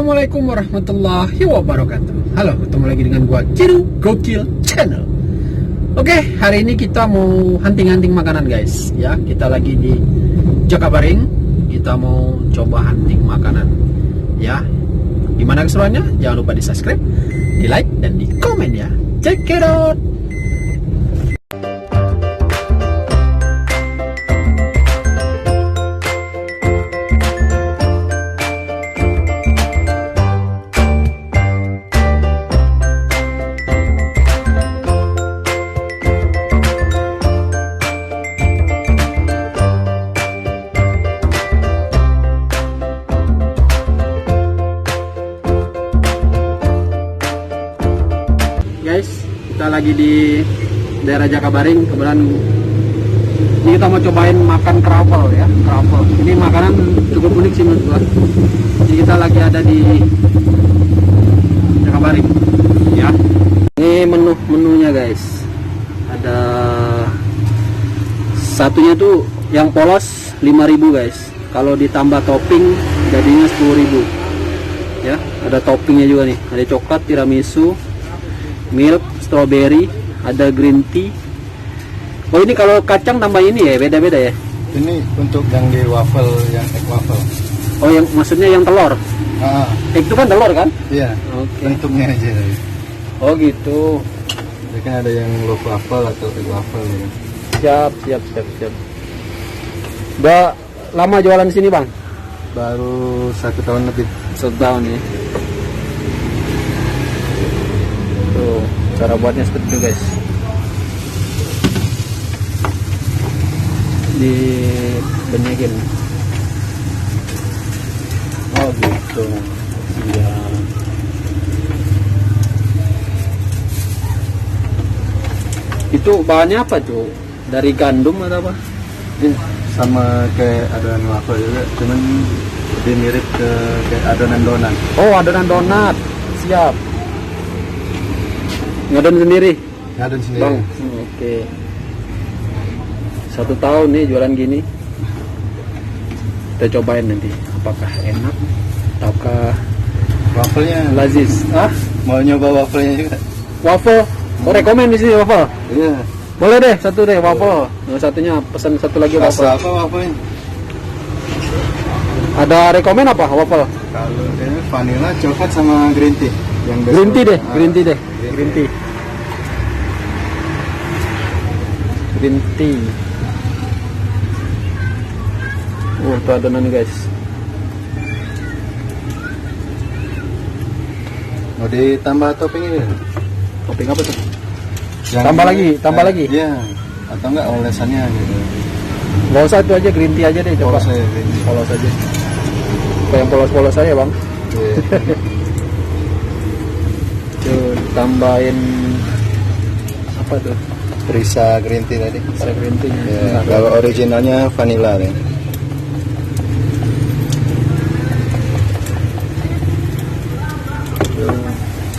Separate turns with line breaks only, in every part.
Assalamualaikum warahmatullahi wabarakatuh. Halo, ketemu lagi dengan gua Kiru Gokil Channel. Oke, hari ini kita mau hunting-hunting makanan guys. Ya, kita lagi di Jakabaring. Kita mau coba hunting makanan. Ya, gimana keseruannya? Jangan lupa di subscribe, di like, dan di komen ya. Check it out. Guys, kita lagi di daerah Jakabaring. Kebetulan ini kita mau cobain makan kroffel ya, kroffel. Ini makanan cukup unik sih menurut gua. Jadi kita lagi ada di Jakabaring ya. Ini menunya guys. Ada satunya tuh yang polos 5.000 guys. Kalau ditambah topping jadinya 10.000. Ya, ada toppingnya juga nih. Ada coklat, tiramisu, milk, strawberry, ada green tea. Oh, ini kalau kacang tambah ini ya, beda-beda ya.
Ini untuk yang di waffle, yang egg waffle.
Oh, yang maksudnya yang telur. Egg itu kan telur kan?
Iya.
Oke.
Bentuknya aja.
Oh gitu.
Jadi kan ada yang loaf waffle atau egg waffle ya.
Siap. Udah lama jualan di sini bang?
Baru 1 tahun lebih.
1 tahun ya. Tuh, cara buatnya seperti itu guys. Di benyakin. Oh gitu. Iya. Itu bahannya apa cuy? Dari gandum atau apa?
Ini sama kayak adonan waffle juga, cuman lebih mirip ke kayak adonan donat.
Oh, adonan donat. Siap. Ngadon sendiri?
Ngadon sendiri.
Bang, oke. 1 tahun nih jualan gini. Kita cobain nanti apakah enak ataukah
Waffle-nya
lazis.
mau nyoba waffle-nya juga.
Waffle. Oh, rekomen di sini waffle.
Iya.
Boleh deh, satu deh waffle. Nah, satunya pesan satu lagi waffle.
Rasa apa waffle-nya?
Ada rekomen apa waffle?
Kalau kayaknya vanilla, coklat sama green tea. Yang best
Green tea deh,
Ah,
green tea deh. Green tea. Green tea. Oh, itu adonan guys.
Mau ditambah topping ini?
Topping apa tuh?
Yang
Tambah lagi?
Iya. Atau enggak olesannya gitu.
Gak usah, itu aja green tea aja deh, coba.
Polos aja, green tea.
Polos aja. Apa yang polos-polos aja bang?
Iya.
Tuh, tambahin apa tuh?
Perisa green tea tadi.
Ada green tea.
Ya, kalau originalnya vanilla nih.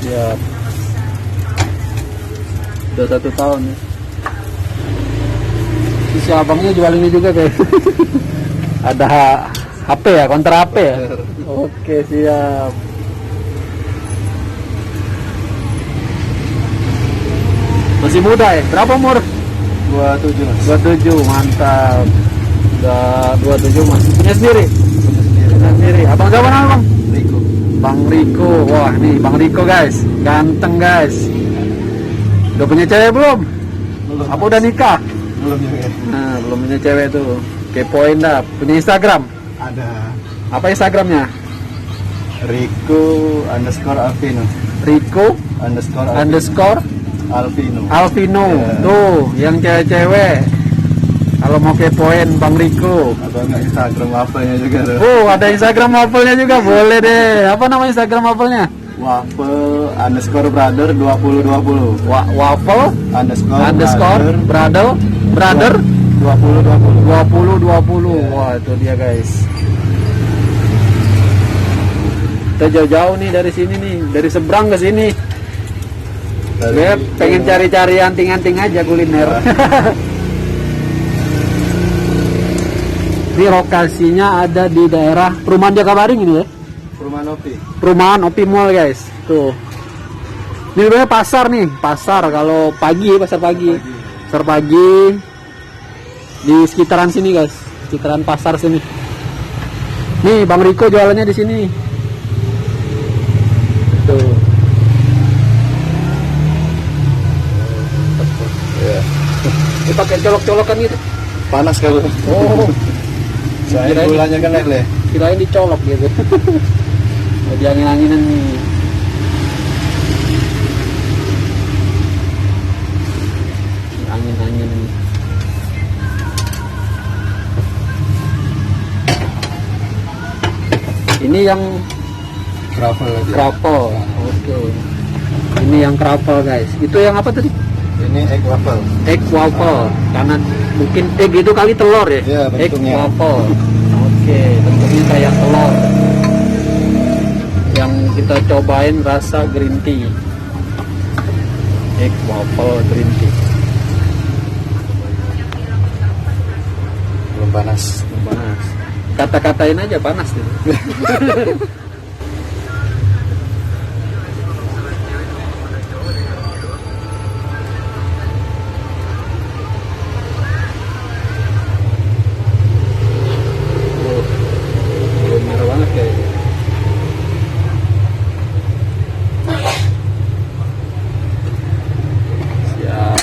Siap. Udah 1 tahun ya. Si abangnya jual ini juga guys. Ada HP ya, konter HP ya. Oke, siap. Masih muda ya? Berapa umur?
27 mas.
27, mantap. Udah 27 mas. Punya sendiri? Punya sendiri. Abang siapa nama bang?
Rico.
Bang Riko. Wah nih Bang Riko guys. Ganteng guys. Udah punya cewek belum?
Belum.
Apa udah nikah?
Belum juga.
Nah, belum punya cewek tuh. Kepoin dah. Punya Instagram?
Ada
Apa Instagramnya?
Rico _Alvino.
Riko
_Alvino.
Alvino.
Ya.
Tuh, yang cewek-cewek. Kalau mau kepoin Bang Riko.
Atau enggak Instagram waffle-nya juga tuh.
Oh, ada Instagram waffle-nya juga. Boleh deh. Apa nama Instagram waffle-nya?
Waffle _brother 2020.
Waffle
_brother
brother
2020.
2020. Wah, itu dia guys. Kita jauh-jauh nih dari sini nih, dari seberang ke sini. Gue pengen cari-cari anting-anting aja kuliner. Ini lokasinya ada di daerah Perumahan Jakabaring ini ya?
Perumahan
Perumahan Opi Mall guys. Tuh. Ini sebenarnya pasar nih, pasar kalau pagi, pasar pagi. Pasar pagi di sekitaran sini guys, sekitaran pasar sini. Nih Bang Riko jualannya di sini. Tuh.
Ya.
Ini pakai colok-colokan gitu.
Panas kalau.
Oh.
Saya gulanya kan lele.
Kirain dicolok gitu. Oh, di angin-anginan nih. Angin-angin nih. Ini yang
Travel aja.
kroffel. Oke. Ini yang kroffel guys. Itu yang apa tadi?
Ini egg waffle.
Egg waffle. Karena mungkin egg itu kali telur ya?
Iya,
Egg
bentuknya.
waffle. Oke, bentuknya kayak telur. Yang kita cobain rasa green tea. Egg waffle green tea.
Belum panas.
Panas. Kata-katain aja panas gitu. Merah banget kayaknya. Siap.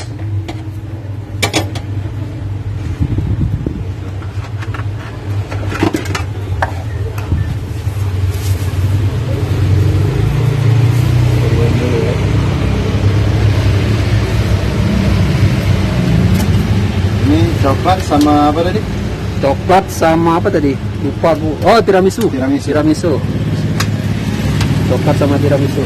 Tungguin dulu ya.
Ini coklat sama apa tadi?
Coklat sama apa tadi? Lupa bu. Oh tiramisu.
Tiramisu.
Coklat sama tiramisu.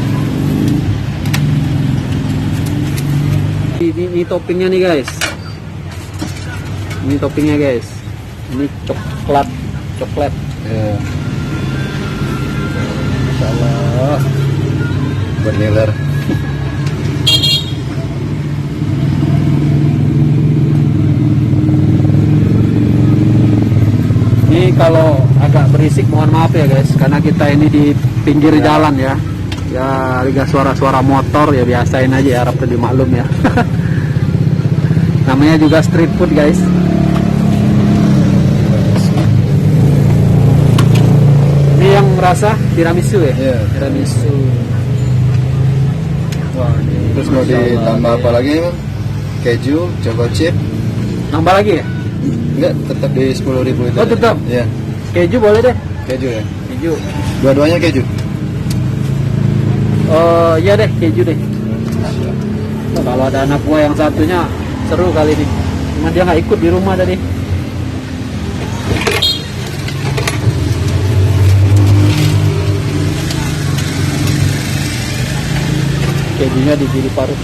Ini toppingnya nih guys. Ini toppingnya guys. Ini coklat.
Ya.
Masya Allah.
Berniler.
Ini kalau agak berisik mohon maaf ya guys, karena kita ini di pinggir jalan ya. Ya ada suara-suara motor ya biasain aja ya, harap dimaklum ya. Namanya juga street food guys. Ini yang rasa tiramisu ya?
Iya.
Tiramisu. Wah, ini
Terus mau
Masya Allah,
ditambah
ya.
apa lagi? Bang? Keju, choco chip.
Nambah lagi ya?
Enggak, tetap di 10.000 itu.
Oh, tetap?
Iya,
Keju boleh deh.
keju ya.
Keju.
Dua-duanya keju.
Oh iya deh, keju deh. Oh, kalau ada anak gua yang satunya seru kali ini. Cuma dia nggak ikut di rumah tadi. Kejunya di paruh,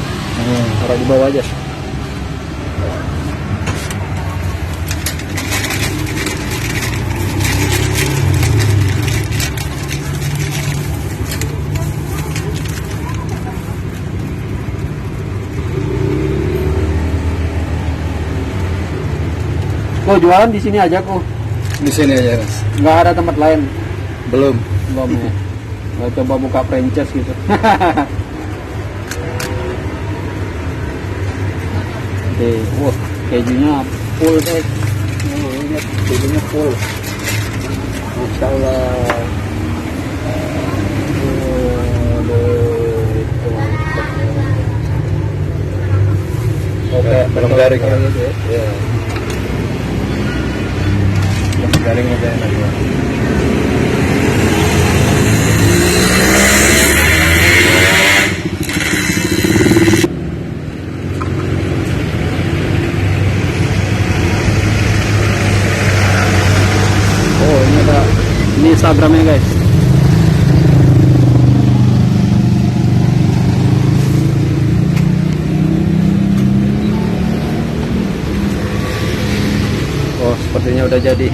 taruh di bawah aja. Oh jualan di sini aja kok,
Di sini aja, Mas.
nggak ada tempat lain.
Belum.
Belum ya. Mau coba buka franchise gitu. Oke, wah kejunya full deh. Oh, lihat kejunya full. Masya Allah. Oke,
belum garing ya?
gitu ya.
Iya. Belum garing aja enak ya.
Oh ini ada, ini Instagramnya guys. Oh sepertinya udah jadi.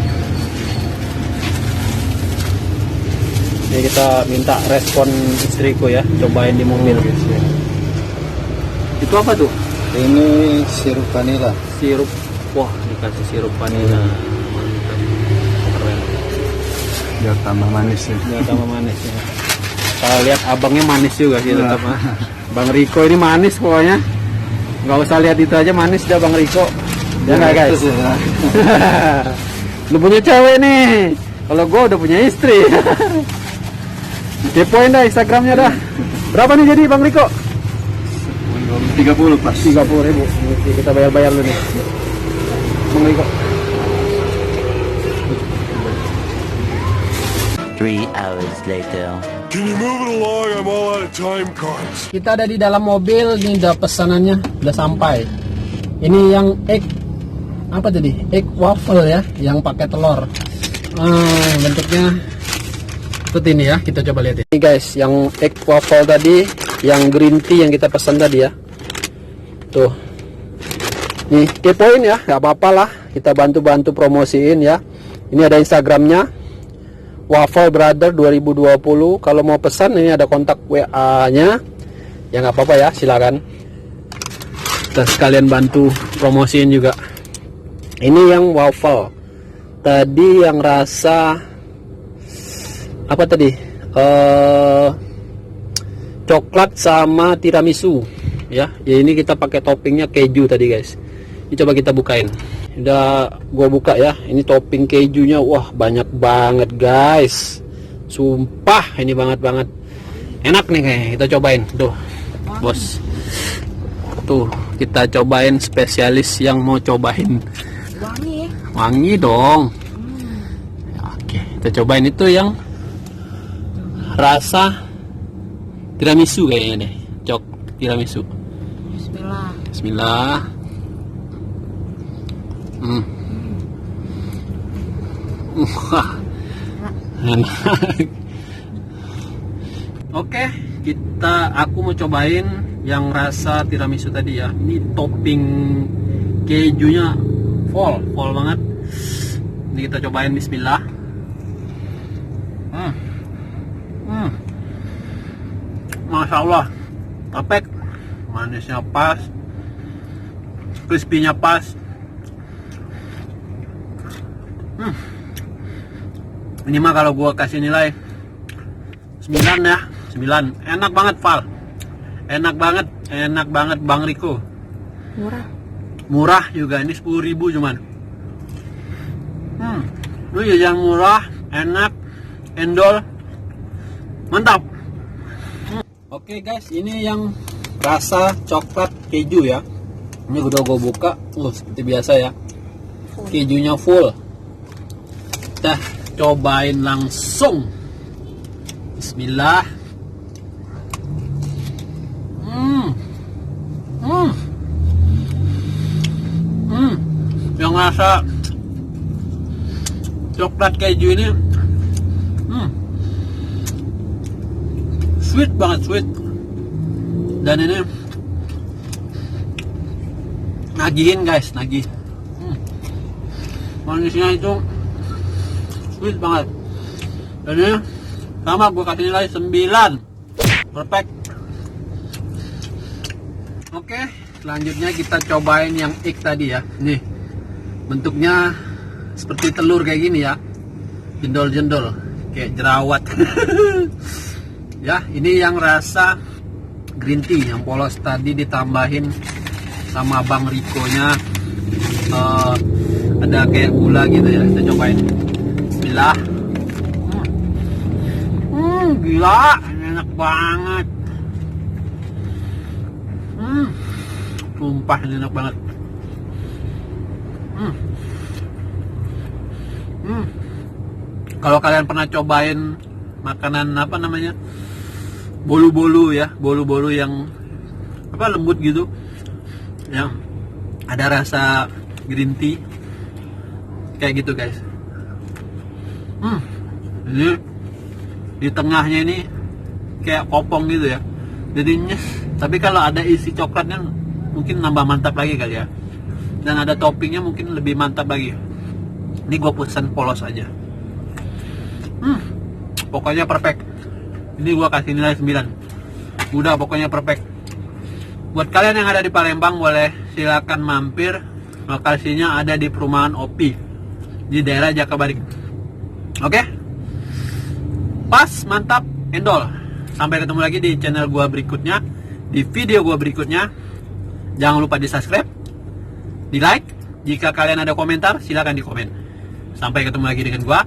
Ini kita minta respon istriku ya, cobain di mobil. Itu apa tuh?
Ini sirup vanila.
Sirup. Wah dikasih sirup vanila. Mantap. Keren.
biar tambah manis ya.
Biar tambah manis ya. Kalau lihat abangnya manis juga sih tetap mah. Bang Riko ini manis pokoknya. Nggak usah lihat itu aja manis dah Bang Riko. Ya nggak guys?
Ya.
Lu punya cewek nih. Kalau gue udah punya istri. Kepoin dah Instagramnya dah. Berapa nih jadi Bang Riko?
30 pas.
30.000. Kita bayar-bayar lu nih. Bang Riko.
3 hours later.
Can you move it along? I'm all out of time cards.
Kita ada di dalam mobil, ini udah pesanannya udah sampai. Ini yang egg apa tadi? Egg waffle ya, yang pakai telur. Bentuknya seperti ini ya, kita coba lihat ya. Ini guys, yang egg waffle tadi, yang green tea yang kita pesan tadi ya. Tuh. Nih, kepoin ya, nggak apa-apa lah. Kita bantu-bantu promosiin ya. Ini ada Instagramnya. Waffle Brother 2020. Kalau mau pesan ini ada kontak WA-nya. Ya nggak apa-apa ya, silakan. Kita sekalian bantu promosiin juga. Ini yang waffle. Tadi yang rasa apa tadi? Coklat sama tiramisu. Ya ini kita pakai toppingnya keju tadi guys. Ini coba kita bukain. Udah gua buka ya. Ini topping kejunya, wah banyak banget guys. Sumpah ini banget. Enak nih kayaknya. Kita cobain tuh, bos. Tuh kita cobain, spesialis yang mau cobain. Wangi dong. Oke, kita cobain itu yang rasa tiramisu kayaknya deh. Tiramisu. Bismillah. Wah, enak. Oke, aku mau cobain yang rasa tiramisu tadi ya. Ini topping kejunya full banget. Ini kita cobain, bismillah. Masya Allah, perfect. Manisnya pas, crispy-nya pas. Ini mah kalau gua kasih nilai 9 ya, 9. Enak banget Val. Enak banget Bang Riko. Murah juga, ini 10.000 cuman. Ini jajan murah, enak, endol. Mantap. Oke guys, ini yang rasa coklat keju ya. Ini udah gue buka, seperti biasa ya. Kejunya full. Kita cobain langsung. Bismillah. Yang rasa coklat keju ini sweet banget, sweet. Dan ini nagihin guys, nagih. Manisnya itu sweet banget. Dan ini sama, gue kasih nilai 9. Perfect. Oke, selanjutnya kita cobain yang egg tadi ya. Nih, bentuknya seperti telur kayak gini ya. Jendol-jendol, kayak jerawat. Ya, ini yang rasa green tea yang polos tadi ditambahin sama Bang Riko-nya. Ada kayak gula gitu ya. Kita cobain. Bismillah. Gila, enak banget. Sumpah ini enak banget. Kalau kalian pernah cobain makanan apa namanya, bolu-bolu ya, bolu-bolu yang apa, lembut gitu, yang ada rasa green tea kayak gitu guys. Ini di tengahnya ini kayak kopong gitu ya, jadi nyes. Tapi kalau ada isi coklatnya mungkin nambah mantap lagi kali ya, dan ada toppingnya mungkin lebih mantap lagi. Ini gue pesan polos aja. Pokoknya perfect. Ini gue kasih nilai 9. Udah pokoknya perfect. Buat kalian yang ada di Palembang, boleh silakan mampir. Lokasinya ada di perumahan OPI di daerah Jakabaring. Oke? Pas, mantap, endol. Sampai ketemu lagi di channel gua berikutnya, di video gua berikutnya. Jangan lupa di subscribe, di like. Jika kalian ada komentar, silakan di komen. Sampai ketemu lagi dengan gua.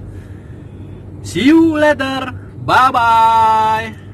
See you later. Bye bye.